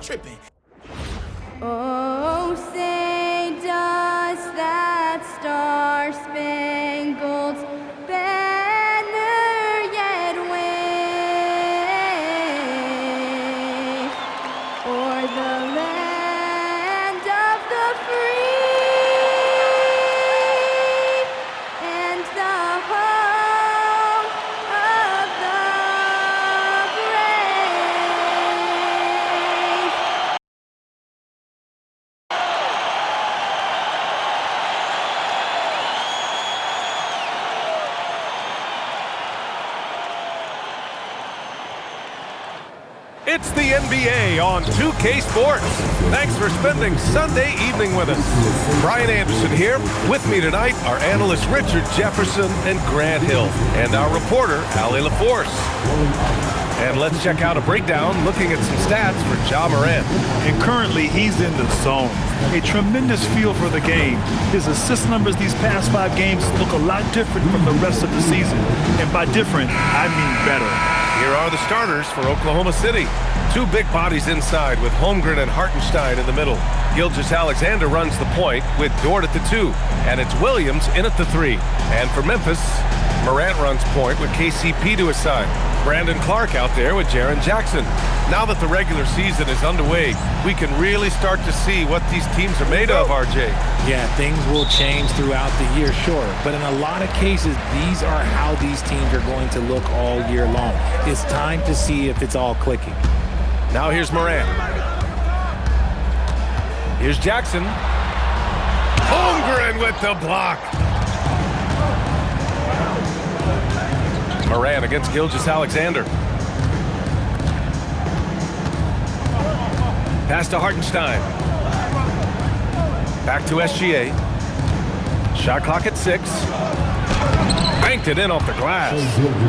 tripping. Oh, say does that star-spangled banner yet wave o'er the land of the free and the home of the brave? It's the NBA on 2K Sports. Thanks for spending Sunday evening with us. Brian Anderson here. With me tonight are analysts Richard Jefferson and Grant Hill, and our reporter, Allie LaForce. And let's check out a breakdown looking at some stats for Ja Morant. And currently, he's in the zone. A tremendous feel for the game. His assist numbers these past 5 games look a lot different from the rest of the season. And by different, I mean better. Here are the starters for Oklahoma City. 2 big bodies inside with Holmgren and Hartenstein in the middle. Gilgeous-Alexander runs the point with Dort at the 2. And it's Williams in at the 3. And for Memphis, Morant runs point with KCP to his side. Brandon Clark out there with Jaren Jackson. Now that the regular season is underway, we can really start to see what these teams are made of, RJ. Yeah, things will change throughout the year, sure. But in a lot of cases, these are how these teams are going to look all year long. It's time to see if it's all clicking. Now here's Morant. Here's Jackson. Holmgren with the block. Morant against Gilgeous-Alexander. Pass to Hartenstein. Back to SGA. Shot clock at 6. Banked it in off the glass.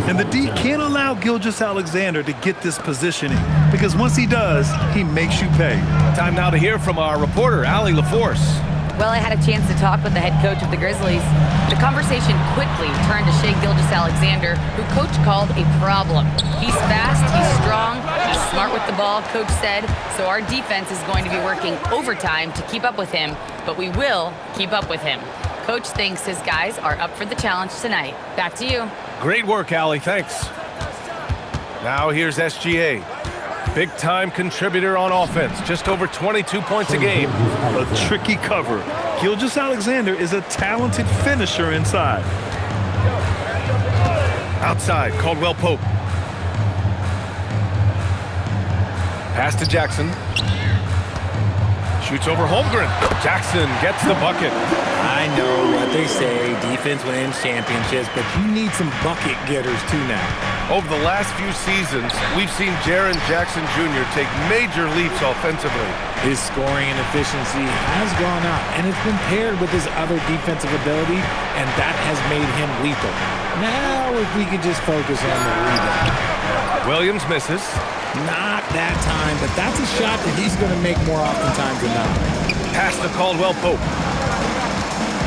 And the D can't allow Gilgeous-Alexander to get this positioning, because once he does, he makes you pay. Time now to hear from our reporter, Allie LaForce. Well, I had a chance to talk with the head coach of the Grizzlies. The conversation quickly turned to Shai Gilgeous-Alexander, who coach called a problem. He's fast, he's strong, he's smart with the ball, coach said, so our defense is going to be working overtime to keep up with him, but we will keep up with him. Coach thinks his guys are up for the challenge tonight. Back to you. Great work, Allie. Thanks. Now here's SGA. Big-time contributor on offense. Just over 22 points a game. A tricky cover. Gilgeous-Alexander is a talented finisher inside. Outside, Caldwell Pope. Pass to Jackson. Shoots over Holmgren. Jackson gets the bucket. I know what they say, defense wins championships, but you need some bucket getters too now. Over the last few seasons, we've seen Jaren Jackson Jr. take major leaps offensively. His scoring and efficiency has gone up, and it's been paired with his other defensive ability, and that has made him lethal. Now, if we could just focus on the rebound. Williams misses. Not that time, but that's a shot that he's going to make more oftentimes than not. Pass to Caldwell Pope.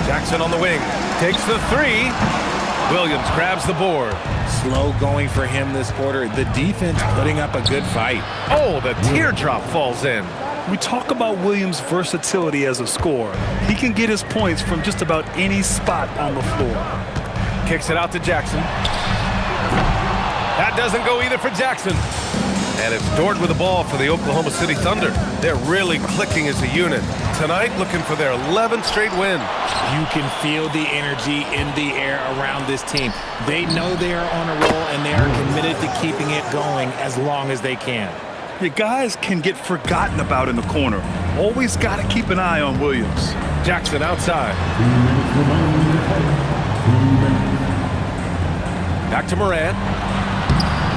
Jackson on the wing. Takes the 3. Williams grabs the board. Slow going for him this quarter. The defense putting up a good fight. Oh, the teardrop falls in. We talk about Williams' versatility as a scorer. He can get his points from just about any spot on the floor. Kicks it out to Jackson. That doesn't go either for Jackson. And it's Dort with the ball for the Oklahoma City Thunder. They're really clicking as a unit. Tonight, looking for their 11th straight win. You can feel the energy in the air around this team. They know they are on a roll, and they are committed to keeping it going as long as they can. Your guys can get forgotten about in the corner. Always got to keep an eye on Williams. Jackson outside. Back to Morant.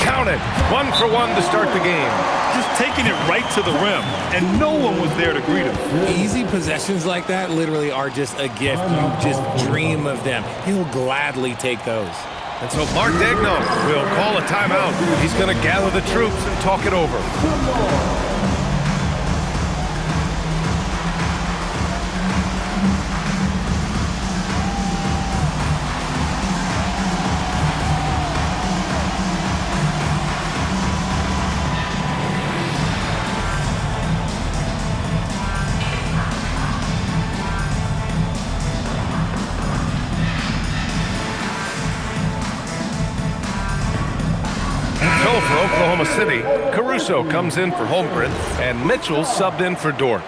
Count it. 1 for 1 to start the game. Just taking it right to the rim, and no one was there to greet him. Easy possessions like that literally are just a gift. You just dream of them. He'll gladly take those. And so Mark Daigneault will call a timeout. He's going to gather the troops and talk it over. Oklahoma City, Caruso comes in for Holmgren, and Mitchell subbed in for Dort.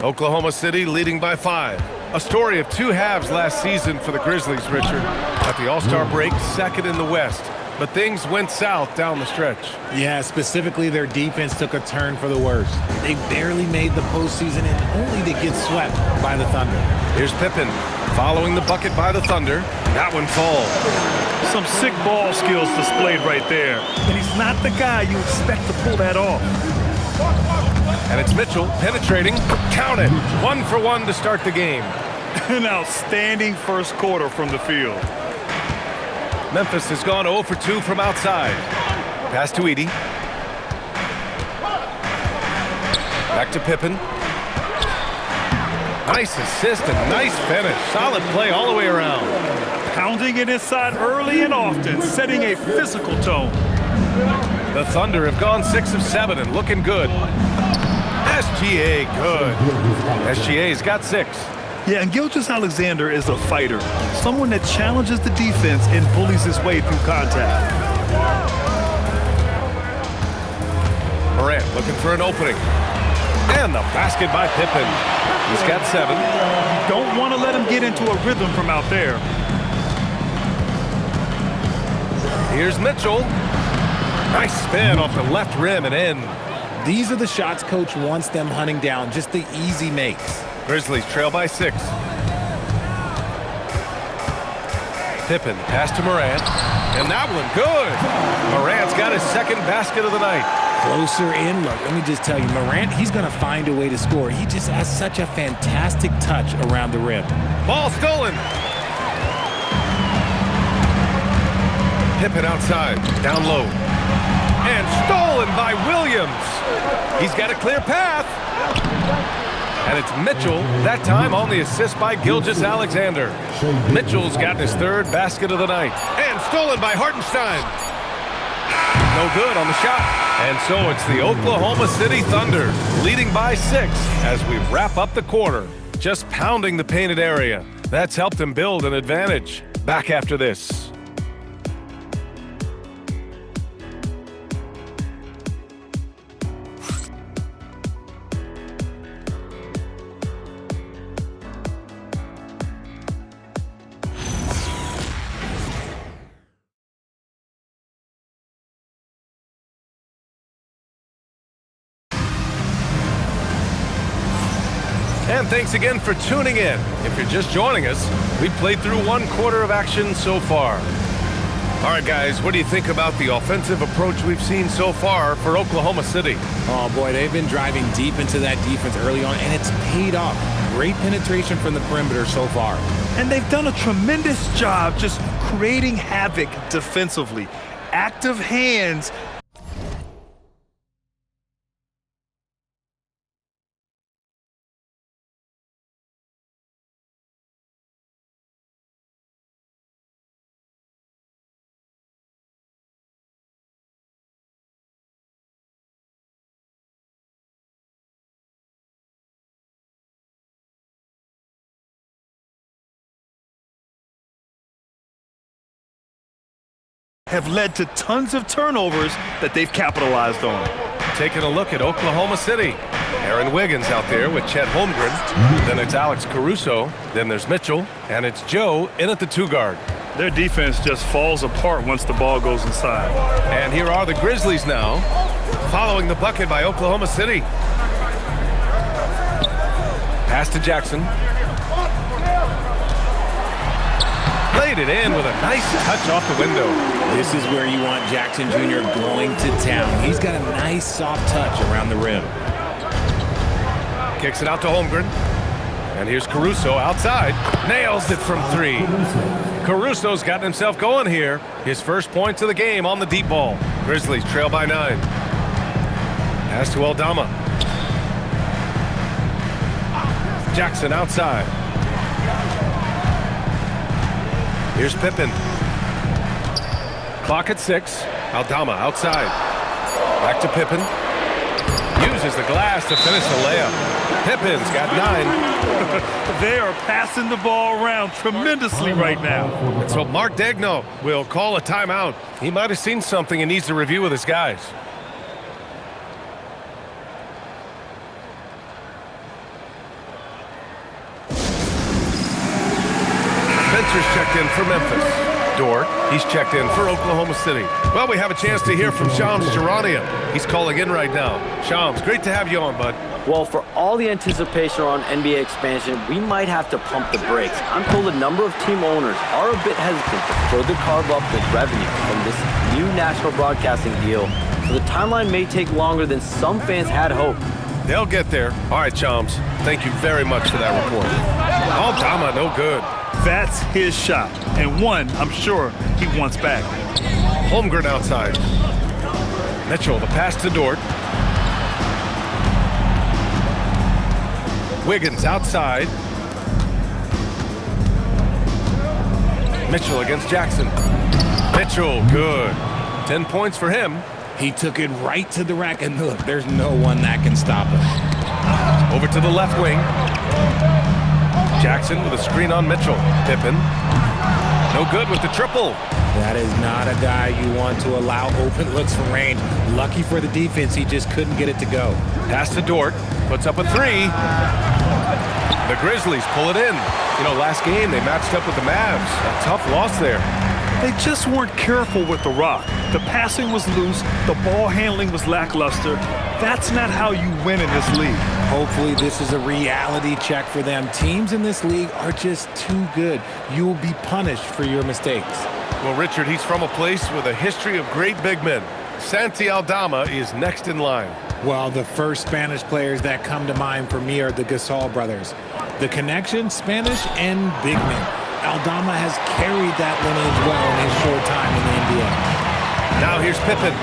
Oklahoma City leading by 5. A story of 2 halves last season for the Grizzlies, Richard. At the All-Star break, second in the West. But things went south down the stretch. Yeah, specifically their defense took a turn for the worse. They barely made the postseason and only to get swept by the Thunder. Here's Pippen following the bucket by the Thunder. That one falls. Some sick ball skills displayed right there. And he's not the guy you expect to pull that off. And it's Mitchell penetrating. Count it. 1 for 1 to start the game. An outstanding first quarter from the field. Memphis has gone 0 for 2 from outside. Pass to Edey. Back to Pippen. Nice assist and nice finish. Solid play all the way around. Pounding it inside early and often, setting a physical tone. The Thunder have gone 6 of 7 and looking good. SGA good. SGA's got 6. Yeah, and Gilgeous-Alexander is a fighter. Someone that challenges the defense and bullies his way through contact. Morant looking for an opening. And the basket by Pippen. He's got 7. Don't want to let him get into a rhythm from out there. Here's Mitchell. Nice spin off the left rim and in. These are the shots coach wants them hunting down, just the easy makes. Grizzlies trail by 6. Pippen pass to Morant. And that one good. Morant's got his second basket of the night. Closer in, look, let me just tell you, Morant, he's going to find a way to score. He just has such a fantastic touch around the rim. Ball stolen. Pippen outside, down low. And stolen by Williams. He's got a clear path. And it's Mitchell, that time on the assist by Gilgeous-Alexander. Mitchell's gotten his 3rd basket of the night. And stolen by Hartenstein. No good on the shot. And so it's the Oklahoma City Thunder leading by 6 as we wrap up the quarter. Just pounding the painted area. That's helped them build an advantage. Back after this. And thanks again for tuning in. If you're just joining us, we've played through 1 quarter of action so far. All right, guys, what do you think about the offensive approach we've seen so far for Oklahoma City? Oh, boy, they've been driving deep into that defense early on, and it's paid off. Great penetration from the perimeter so far. And they've done a tremendous job just creating havoc defensively. Active hands. Have led to tons of turnovers that they've capitalized on. Taking a look at Oklahoma City. Aaron Wiggins out there with Chet Holmgren. Then it's Alex Caruso. Then there's Mitchell. And it's Joe in at the 2 guard. Their defense just falls apart once the ball goes inside. And here are the Grizzlies now, following the bucket by Oklahoma City. Pass to Jackson. Laid it in with a nice touch off the window. This is where you want Jackson Jr. going to town. He's got a nice soft touch around the rim. Kicks it out to Holmgren. And here's Caruso outside. Nails it from 3. Caruso's gotten himself going here. His first points of the game on the deep ball. Grizzlies trail by 9. Pass to Aldama. Jackson outside. Here's Pippen. Clock at 6. Aldama outside. Back to Pippen. Uses the glass to finish the layup. Pippin's got 9. They are passing the ball around tremendously right now. And so Mark Degno will call a timeout. He might have seen something and needs to review with his guys. Spencer's checked in for Memphis. Dort, he's checked in for Oklahoma City. Well, we have a chance to hear from Shams Charania. He's calling in right now. Shams, great to have you on, bud. Well, for all the anticipation around NBA expansion, we might have to pump the brakes. I'm told a number of team owners are a bit hesitant to further carve up the revenue from this new national broadcasting deal, so the timeline may take longer than some fans had hoped. They'll get there. All right, Shams, thank you very much for that report. Aldama, no good. That's his shot, and one I'm sure he wants back. Holmgren outside. Mitchell, the pass to Dort. Wiggins outside. Mitchell against Jackson. Mitchell, good. 10 points for him. He took it right to the rack, and look, there's no one that can stop him. Over to the left wing. Jackson with a screen on Mitchell. Pippen. No good with the triple. That is not a guy you want to allow open looks from range. Lucky for the defense, he just couldn't get it to go. Pass to Dort. Puts up a 3. The Grizzlies pull it in. You know, last game they matched up with the Mavs. A tough loss there. They just weren't careful with the rock. The passing was loose. The ball handling was lackluster. That's not how you win in this league. Hopefully this is a reality check for them. Teams in this league are just too good. You will be punished for your mistakes. Well, Richard, he's from a place with a history of great big men. Santi Aldama is next in line. Well, the first Spanish players that come to mind for me are the Gasol brothers. The connection, Spanish and big men. Aldama has carried that lineage well in his short time in the NBA. Now here's Pippen.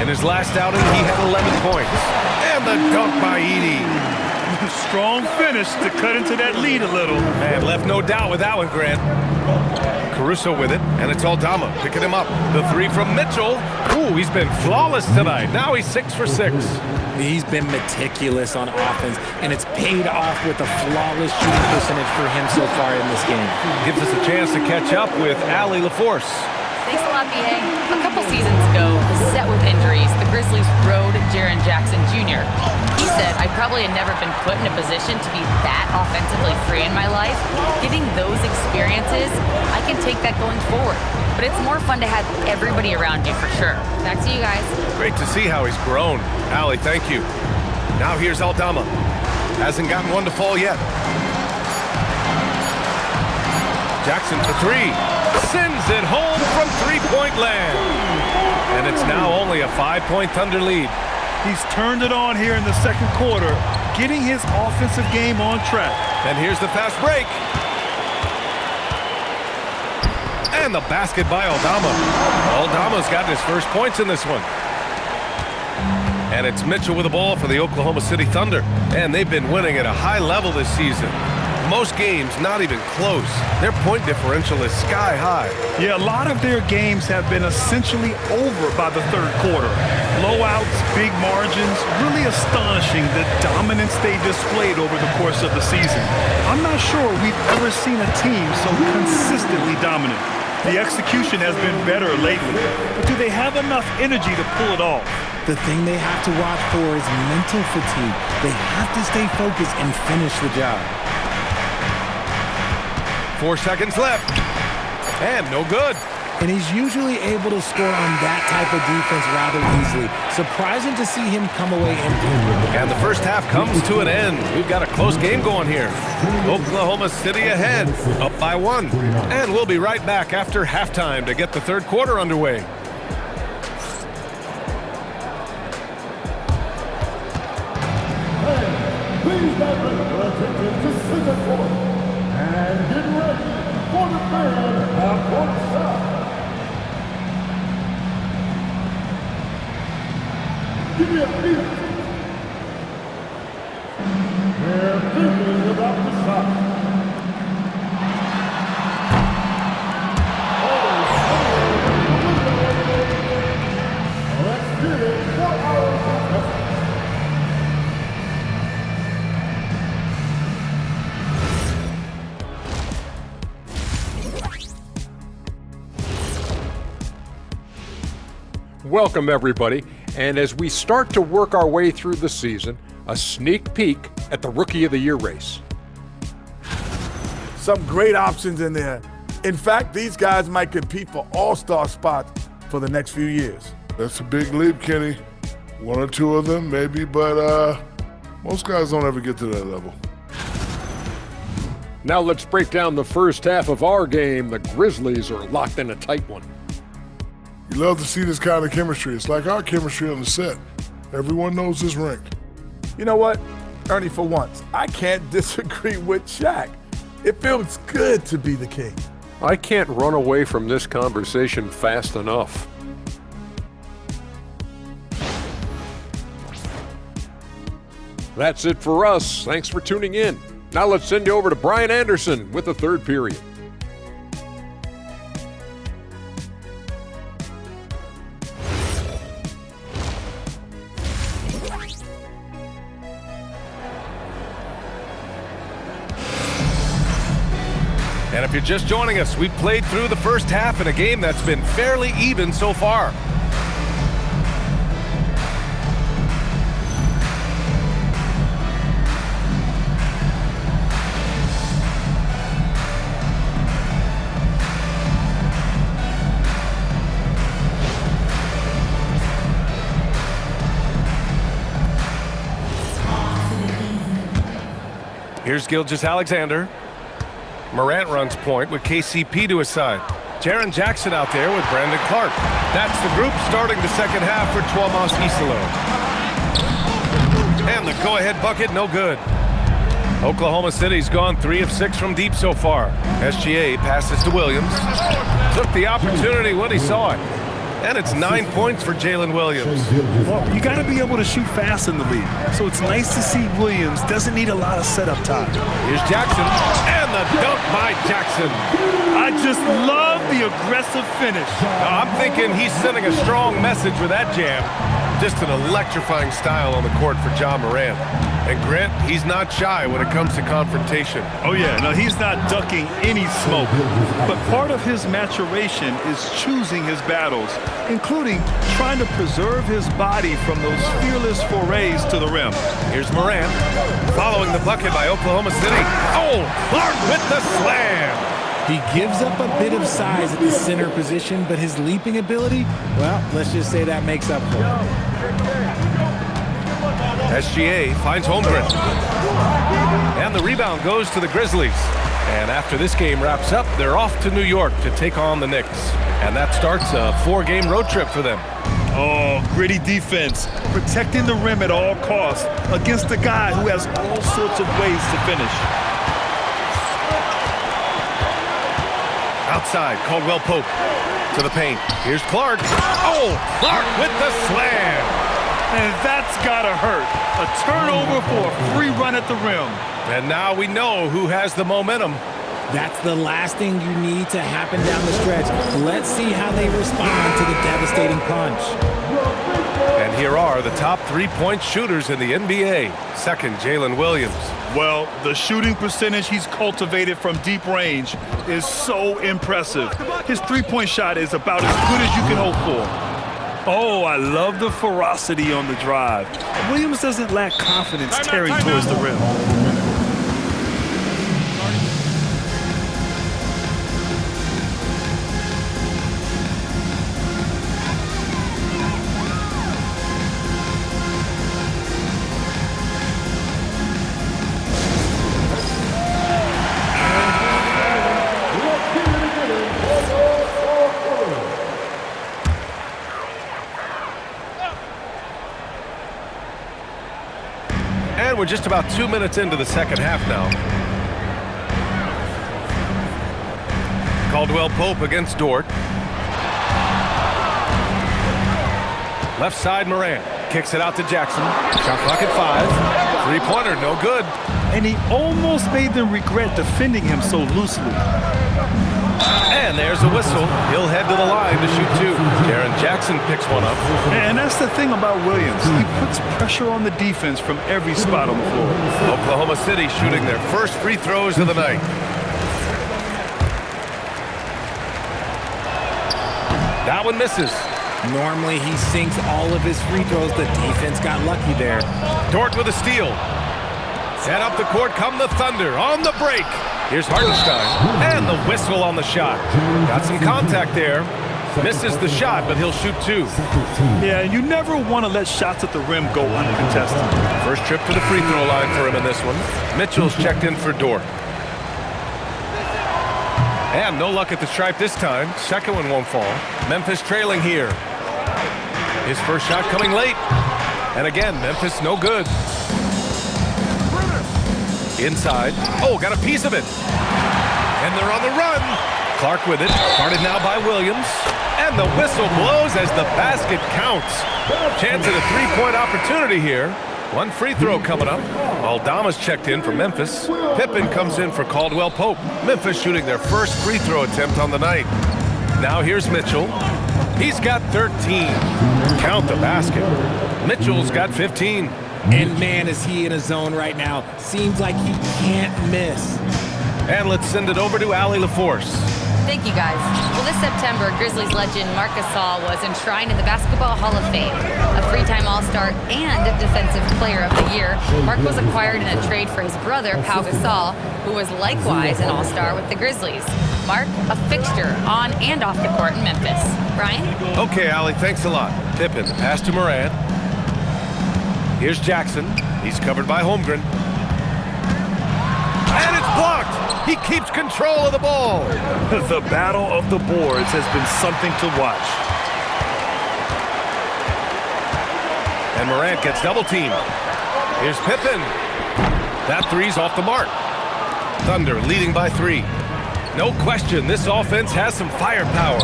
In his last outing, he had 11 points. And the dunk by Edey. Strong finish to cut into that lead a little. Man, left no doubt with that one, Grant. Caruso with it, and it's Aldama picking him up. The 3 from Mitchell. Ooh, he's been flawless tonight. Now he's 6 for 6. He's been meticulous on offense, and it's paid off with a flawless shooting percentage for him so far in this game. Gives us a chance to catch up with Allie LaForce. Thanks a lot, B.A. A couple seasons ago, beset with injuries, the Grizzlies rode Jaren Jackson Jr. He said, I probably had never been put in a position to be that offensively free in my life. Getting those experiences, I can take that going forward. But it's more fun to have everybody around you for sure. Back to you guys. Great to see how he's grown. Allie, thank you. Now here's Aldama. Hasn't gotten one to fall yet. Jackson for 3. Sends it home from three-point land. And it's now only a 5-point Thunder lead. He's turned it on here in the second quarter, getting his offensive game on track. And here's the fast break. And the basket by Aldama. Aldama's gotten his first points in this one. And it's Mitchell with the ball for the Oklahoma City Thunder. And they've been winning at a high level this season. Most games not even close. Their point differential is sky high. Yeah, a lot of their games have been essentially over by the third quarter. Blowouts, big margins, really astonishing the dominance they displayed over the course of the season. I'm not sure we've ever seen a team so consistently dominant. The execution has been better lately, but do they have enough energy to pull it off? The thing they have to watch for is mental fatigue. They have to stay focused and finish the job. 4 seconds left. And no good. And he's usually able to score on that type of defense rather easily. Surprising to see him come away empty. And the first half comes to an end. We've got a close game going here. Oklahoma City ahead, up by 1. And we'll be right back after halftime to get the third quarter underway. Please have your attention to center court. And get ready for the third half-court shot. Give me a beat. They're thinking about the shot. Let's get it for our contestant. welcome everybody. And as we start to work our way through the season, a sneak peek at the Rookie of the Year race. Some great options in there. In fact, these guys might compete for all-star spots for the next few years. That's a big leap, Kenny. One or two of them, maybe, but most guys don't ever get to that level. Now let's break down the first half of our game. The Grizzlies are locked in a tight one. You love to see this kind of chemistry. It's like our chemistry on the set. Everyone knows this rink. You know what, Ernie, for once, I can't disagree with Shaq. It feels good to be the king. I can't run away from this conversation fast enough. That's it for us. Thanks for tuning in. Now let's send you over to Brian Anderson with the third period. And if you're just joining us, we've played through the first half in a game that's been fairly even so far. Here's Gilgeous-Alexander. Morant runs point with KCP to his side. Jaren Jackson out there with Brandon Clark. That's the group starting the second half for Tuomas Isalo. And the go-ahead bucket, no good. Oklahoma City's gone 3 of 6 from deep so far. SGA passes to Williams. Took the opportunity when he saw it. And it's 9 points for Jalen Williams. Well, you got to be able to shoot fast in the league. So it's nice to see Williams doesn't need a lot of setup time. Here's Jackson, and the dunk by Jackson. I just love the aggressive finish. I'm thinking he's sending a strong message with that jam. Just an electrifying style on the court for John Morant. And Grant, he's not shy when it comes to confrontation. Oh yeah, no, he's not ducking any smoke. But part of his maturation is choosing his battles, including trying to preserve his body from those fearless forays to the rim. Here's Morant, following the bucket by Oklahoma City. Oh, Clark with the slam! He gives up a bit of size at the center position, but his leaping ability, well, let's just say that makes up for it. SGA finds Holmgren. And the rebound goes to the Grizzlies. And after this game wraps up, they're off to New York to take on the Knicks. And that starts a 4-game road trip for them. Oh, gritty defense, protecting the rim at all costs against a guy who has all sorts of ways to finish. Outside, Caldwell Pope to the paint. Here's Clark. Oh, Clark with the slam. And that's gotta hurt. A turnover for a free run at the rim. And now we know who has the momentum. That's the last thing you need to happen down the stretch. Let's see how they respond to the devastating punch. And here are the top 3-point shooters in the NBA. Second, Jalen Williams. Well, the shooting percentage he's cultivated from deep range is so impressive. His three-point shot is about as good as you can hope for. Oh, I love the ferocity on the drive. Williams doesn't lack confidence tearing towards the rim. We're just about 2 minutes into the second half now. Caldwell Pope against Dort. Left side Morant. Kicks it out to Jackson. Shot clock at 5. Three-pointer, no good. And he almost made them regret defending him so loosely. And there's a whistle. He'll head to the line to shoot 2. Jaren Jackson picks one up. And that's the thing about Williams. He puts pressure on the defense from every spot on the floor. Oklahoma City shooting their first free throws of the night. That one misses. Normally, he sinks all of his free throws. The defense got lucky there. Dort with a steal. Set up the court come the Thunder on the break. Here's Hartenstein, and the whistle on the shot. Got some contact there. Misses the shot, but he'll shoot two. Yeah, you never want to let shots at the rim go uncontested. First trip to the free throw line for him in this one. Mitchell's checked in for Dort. And no luck at the stripe this time. Second one won't fall. Memphis trailing here. His first shot coming late. And again, Memphis no good. Inside. Oh, got a piece of it. And they're on the run. Clark with it. Guarded now by Williams. And the whistle blows as the basket counts. Chance at a three-point opportunity here. One free throw coming up. Aldama's checked in for Memphis. Pippen comes in for Caldwell Pope. Memphis shooting their first free throw attempt on the night. Now here's Mitchell. He's got 13. Count the basket. Mitchell's got 15. And man, is he in a zone right now. Seems like he can't miss. And let's send it over to Allie LaForce. Thank you, guys. Well, this September, Grizzlies legend Marc Gasol was enshrined in the Basketball Hall of Fame. A three-time All-Star and Defensive Player of the Year, Marc was acquired in a trade for his brother, Pau Gasol, who was likewise an All-Star with the Grizzlies. Marc, a fixture on and off the court in Memphis. Brian? Okay, Allie, thanks a lot. Pippen, pass to Morant. Here's Jackson. He's covered by Holmgren. And it's blocked! He keeps control of the ball. The battle of the boards has been something to watch. And Morant gets double teamed. Here's Pippen. That three's off the mark. Thunder leading by 3. No question, this offense has some firepower.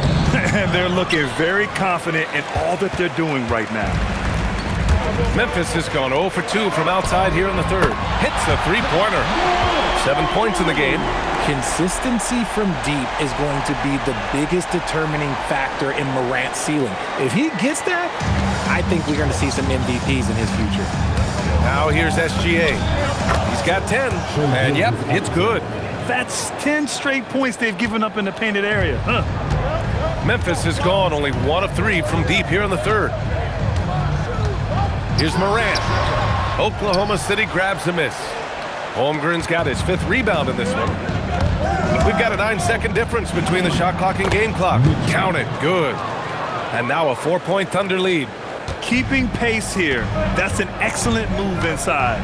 And they're looking very confident in all that they're doing right now. Memphis has gone 0 for 2 from outside here in the third. Hits the three-pointer. 7 points in the game. Consistency from deep is going to be the biggest determining factor in Morant's ceiling. If he gets that, I think we're going to see some MVPs in his future. Now here's SGA. He's got 10, and yep, it's good. That's 10 straight points they've given up in the painted area. Memphis has gone only 1 of 3 from deep here in the third. Here's Morant. Oklahoma City grabs a miss. Holmgren's got his 5th rebound in this one. We've got a 9-second difference between the shot clock and game clock. Count it. Good. And now a 4-point Thunder lead. Keeping pace here. That's an excellent move inside.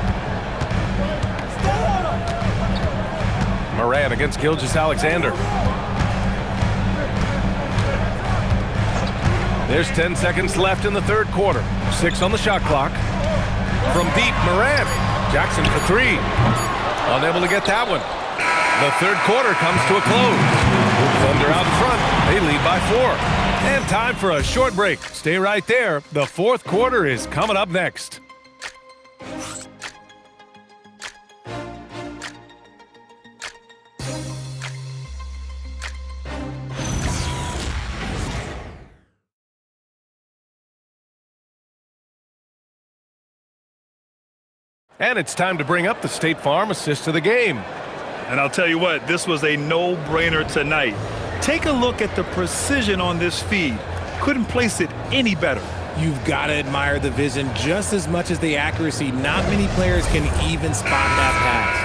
Morant against Gilgeous-Alexander. There's 10 seconds left in the third quarter. 6 on the shot clock. From deep, Morant. Jackson for 3. Unable to get that one. The third quarter comes to a close. Thunder out in front. They lead by 4. And time for a short break. Stay right there. The fourth quarter is coming up next. And it's time to bring up the State Farm assist of the game. And I'll tell you what, this was a no-brainer tonight. Take a look at the precision on this feed. Couldn't place it any better. You've got to admire the vision just as much as the accuracy. Not many players can even spot that pass.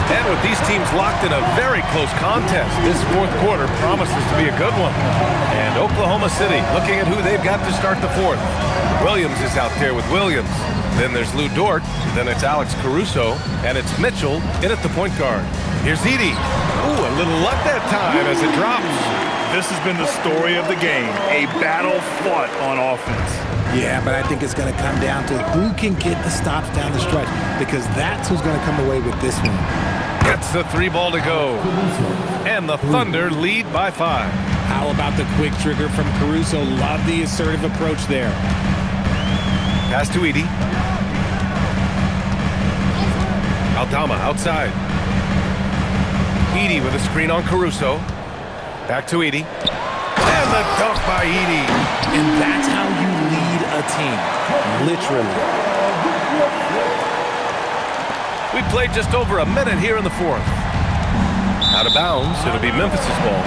And with these teams locked in a very close contest, this fourth quarter promises to be a good one. And Oklahoma City looking at who they've got to start the fourth. Williams is out there with Williams. Then there's Lou Dort. Then it's Alex Caruso. And it's Mitchell in at the point guard. Here's Edey. Ooh, a little luck that time as it drops. This has been the story of the game. A battle fought on offense. Yeah, but I think it's going to come down to who can get the stops down the stretch, because that's who's going to come away with this one. Gets the 3 ball to go. And the Thunder lead by 5. How about the quick trigger from Caruso? Love the assertive approach there. Pass to Edey. Aldama outside. Edey with a screen on Caruso. Back to Edey. And the dunk by Edey. And that's how you lead a team. Literally. We played just over a minute here in the fourth. Out of bounds, it'll be Memphis's ball.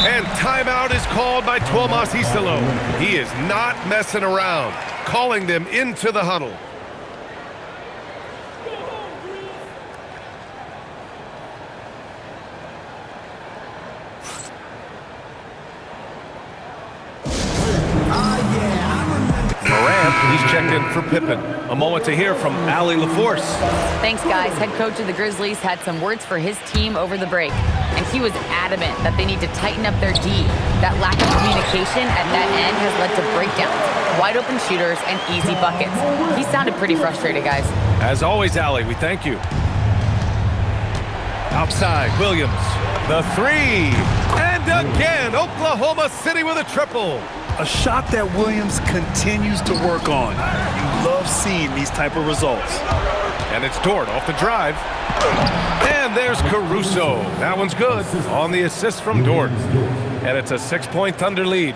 And timeout is called by Tuomas Isalo. He is not messing around, calling them into the huddle. Morant, he's checked in for Pippen. A moment to hear from Allie LaForce. Thanks, guys. Head coach of the Grizzlies had some words for his team over the break, and he was adamant that they need to tighten up their D. That lack of communication at that end has led to breakdowns, wide open shooters, and easy buckets. He sounded pretty frustrated, guys. As always, Allie, we thank you. Outside, Williams, the three. And again, Oklahoma City with a triple. A shot that Williams continues to work on. You love seeing these type of results. And it's Dort off the drive. And there's Caruso. That one's good on the assist from Dort. And it's a 6-point Thunder lead.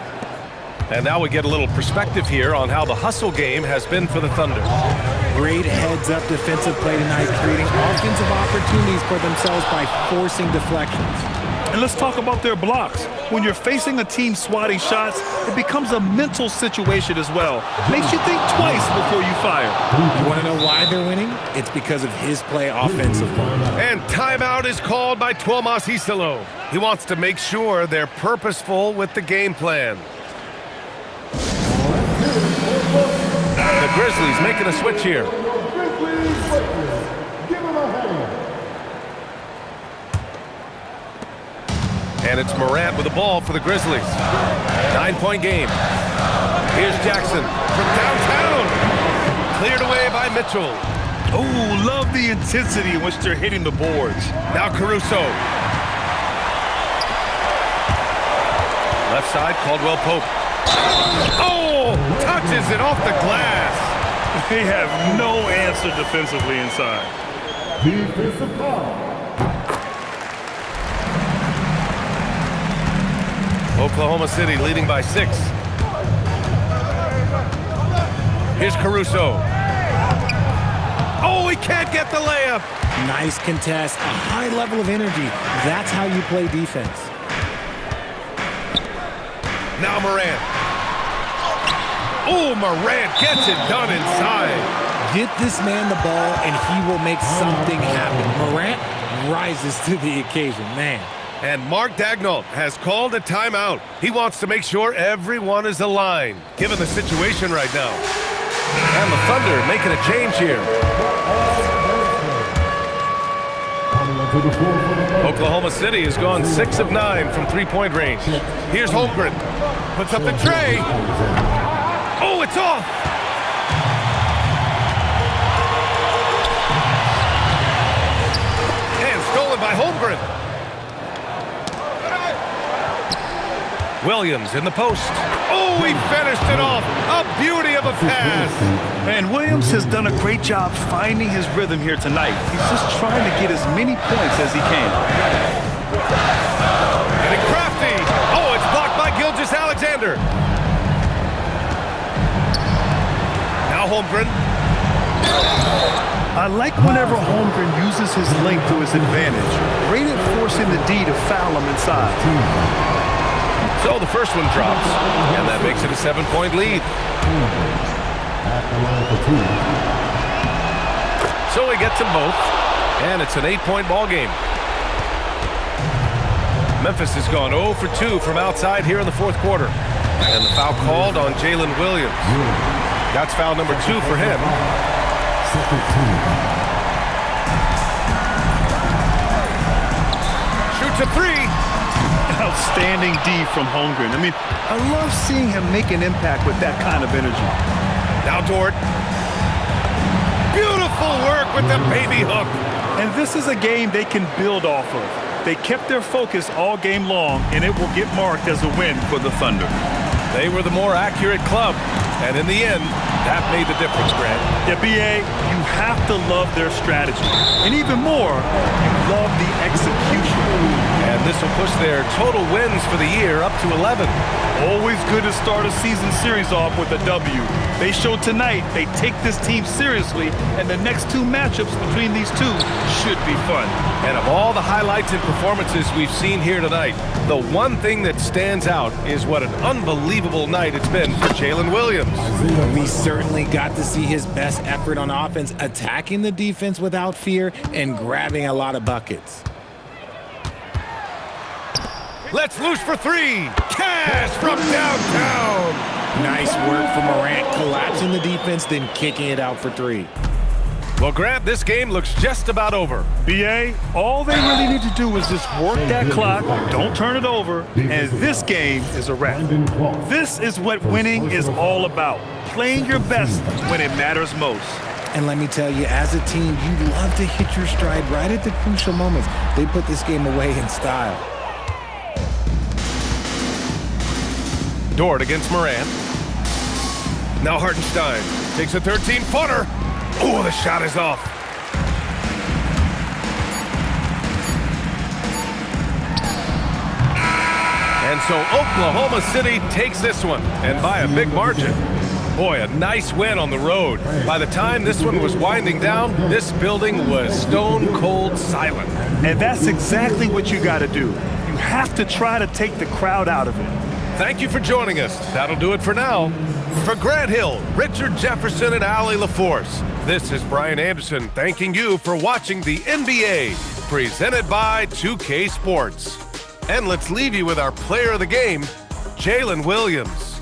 And now we get a little perspective here on how the hustle game has been for the Thunder. Great heads-up defensive play tonight, creating offensive opportunities for themselves by forcing deflections. And let's talk about their blocks. When you're facing a team swatting shots, it becomes a mental situation as well. Makes you think twice before you fire. You want to know why they're winning? It's because of his play offensively. And timeout is called by Tuomas Isalo. He wants to make sure they're purposeful with the game plan. The Grizzlies making a switch here. And it's Morant with the ball for the Grizzlies. 9-point game. Here's Jackson from downtown. Cleared away by Mitchell. Oh, love the intensity in which they're hitting the boards. Now Caruso. Left side, Caldwell Pope. Oh, touches it off the glass. They have no answer defensively inside. Defensive foul. Oklahoma City leading by 6. Here's Caruso. Oh, he can't get the layup. Nice contest, a high level of energy. That's how you play defense. Now Morant. Oh, Morant gets it done inside. Get this man the ball and he will make something happen. Morant rises to the occasion, man. And Mark Daigneault has called a timeout. He wants to make sure everyone is aligned, given the situation right now. And the Thunder making a change here. Oklahoma City has gone 6 of 9 from three-point range. Here's Holmgren. Puts up the tray. Oh, it's off. And stolen by Holmgren. Williams in the post. Oh, he finished it off. A beauty of a pass. And Williams has done a great job finding his rhythm here tonight. He's just trying to get as many points as he can. Getting crafty. Oh, it's blocked by Gilgeous-Alexander. Now Holmgren. I like whenever Holmgren uses his length to his advantage. Great at forcing the D to foul him inside. So the first one drops, and that makes it a 7-point lead. So he gets them both, and it's an 8-point ball game. Memphis has gone 0 for 2 from outside here in the fourth quarter. And the foul called on Jalen Williams. That's foul number 2 for him. Shoots a 3. Outstanding D from Holmgren. I mean, I love seeing him make an impact with that kind of energy. Now Dort. Beautiful work with the baby hook. And this is a game they can build off of. They kept their focus all game long, and it will get marked as a win for the Thunder. They were the more accurate club, and in the end, that made the difference, Grant. Yeah, B.A., you have to love their strategy. And even more, you love the execution. And this will push their total wins for the year up to 11. Always good to start a season series off with a W. They showed tonight they take this team seriously, and the next two matchups between these two should be fun. And of all the highlights and performances we've seen here tonight, the one thing that stands out is what an unbelievable night it's been for Jalen Williams. We certainly got to see his best effort on offense, attacking the defense without fear and grabbing a lot of buckets. Let's loose for three. Cash from downtown. Nice work from Morant, collapsing the defense, then kicking it out for three. Well, Grant, this game looks just about over. BA, all they really need to do is just work that clock, don't turn it over, and this game is a wrap. This is what winning is all about, playing your best when it matters most. And let me tell you, as a team, you love to hit your stride right at the crucial moments. They put this game away in style. Dort against Morant. Now Hartenstein takes a 13-footer. Oh, the shot is off. And so Oklahoma City takes this one, and by a big margin. Boy, a nice win on the road. By the time this one was winding down, this building was stone cold silent. And that's exactly what you got to do. You have to try to take the crowd out of it. Thank you for joining us. That'll do it for now. For Grant Hill, Richard Jefferson, and Allie LaForce, this is Brian Anderson thanking you for watching the NBA, presented by 2K Sports. And let's leave you with our player of the game, Jalen Williams.